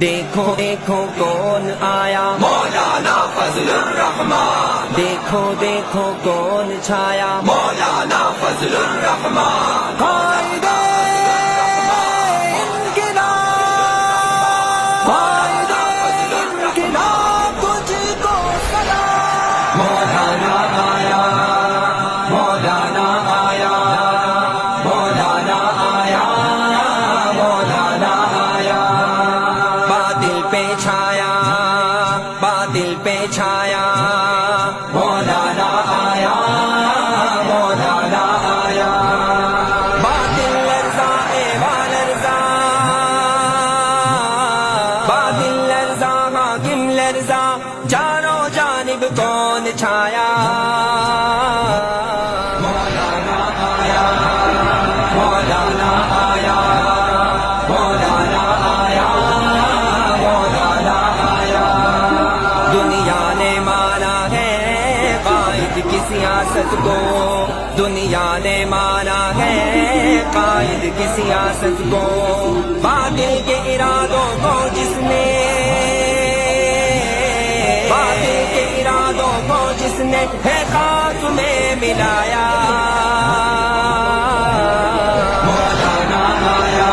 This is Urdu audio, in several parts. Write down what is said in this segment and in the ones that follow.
دیکھو دیکھو کون آیا مولانا فضل الرحمان، دیکھو دیکھو کون چھایا مولانا فضل الرحمان، قائد انقلاب، قائد انقلاب تجھ کو سلام۔ مولانا آیا، مولانا آیا، مولانا آیا، مولانا آیا، بادل پہ چھایا، بادل پہ چھایا، مولانا آیا، مولانا آیا، بادل لرزا اے والرزا، بادل لرزا حاکم لرزا، چاروں جانب کون چھایا مولانا آیا، مولانا آیا، مولانا آیا، مولانا آیا، دنیا نے مانا ہے قائد کی سیاست کو، دنیا نے مانا ہے قائد کی سیاست کو، باطل کے ارادوں کو جس نے، باطل کے ارادوں کو جس نے ہے خاک میں ملایا مولانا آیا،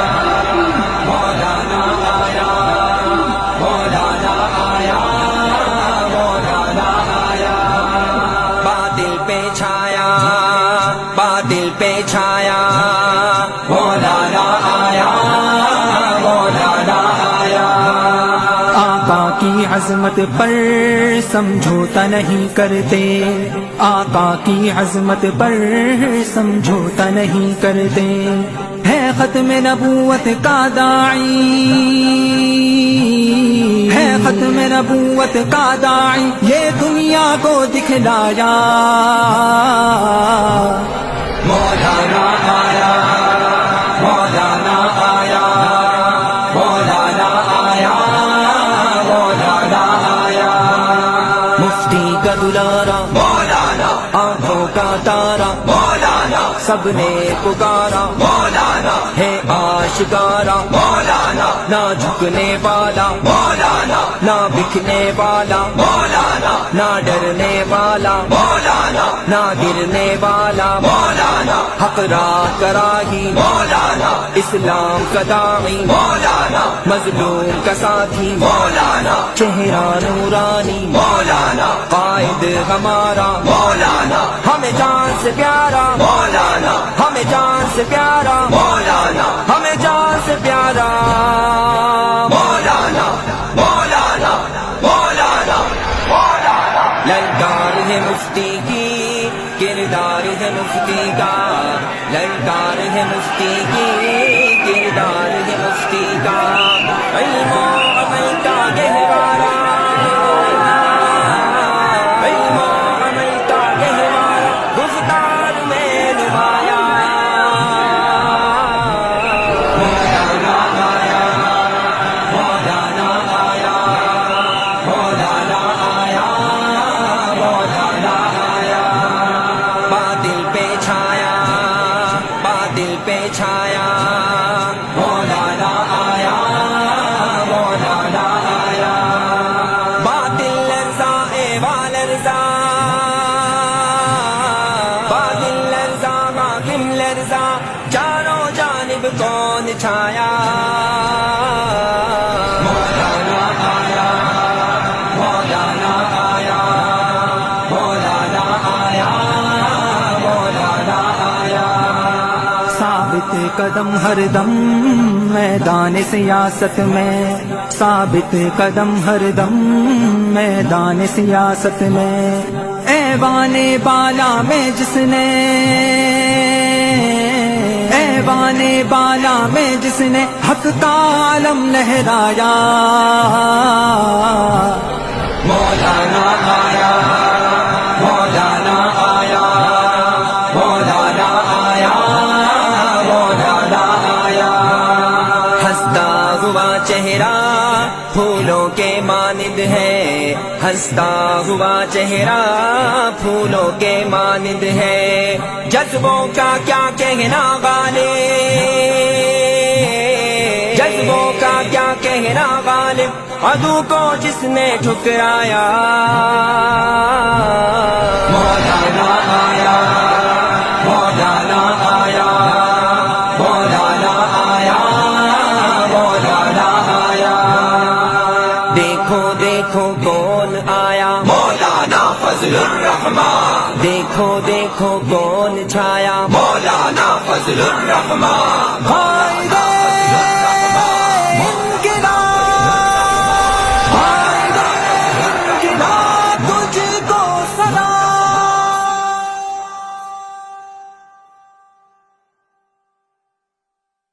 مولانا آیا، مولانا آیا، مولانا آیا، باطل پہ چھایا، باطل پہ چھایا، مولانا آیا، مولانا آیا، آقا کی عظمت پر سمجھوتا نہیں کرتے، آقا کی عظمت پر سمجھوتا نہیں کرتے، ہے ختم نبوت کا داعی، ہے ختم نبوت کا داعی، یہ دنیا کو دکھلایا مولانا آیا، مولانا آیا، مولانا آیا، مولانا آیا، مفتی کا دلارا مولانا، آنکھوں کا تارا، مولانا، سب نے پکارا مولانا، ہے آشکارا، مولانا، نہ جھکنے والا، مولانا، نہ بکنے والا، مولانا، نہ ڈرنے والا، مولانا، نہ گرنے والا، مولانا، حق راہ کراہی، مولانا، اسلام کا داعی، مولانا، مظلوم کا ساتھی، مولانا، چہرہ نورانی، مولانا، قائد ہمارا، مولانا، ہمیں جان سے پیارا، مولانا، ہمیں جان سے پیارا، مولانا، ہمیں جان سے پیارا مولانا، مولانا، مولانا، مولانا، للکار ہے مفتی کی، کردار ہے مفتی کا، للکار ہے مفتی کی، کردار ہے مفتی کا، علم و عمل کا گہوارا، علم و عمل کا گہوارا، گفتار میں نمایا مولانا آیا، مولانا آیا، مولانا آیا، مولانا آیا، باطل پہ چھایا، باطل پہ چھایا، مولانا آیا، مولانا آیا، باطل لرزا اے والرزا، باطل لرزا حاکم لرزا، چاروں جانب کون چھایا مولانا آیا، مولانا آیا، مولانا آیا، مولانا آیا، ثابت قدم ہر دم میدان سیاست میں، ثابت قدم ہر دم میدان سیاست میں، ایوان بالا میں جس نے، ایوان بالا میں جس نے حق کا علم لہرایا مولانا آیا، مولانا آیا، مولانا آیا، مولانا آیا، ہنستا ہوا چہرہ پھولوں کے مانند ہے، ہنستا ہوا چہرہ پھولوں کے مانند ہے، جذبوں کا کیا کہنا غالب، جذبوں کا کیا کہنا غالب، عدو کو جس نے ٹھکرایا مولانا آیا مولانا آیا مولانا آیا مولانا آیا دیکھو دیکھو کون آیا مولانا فضل الرحمان دیکھو دیکھو کون چھایا مولانا فضل الرحمان قائد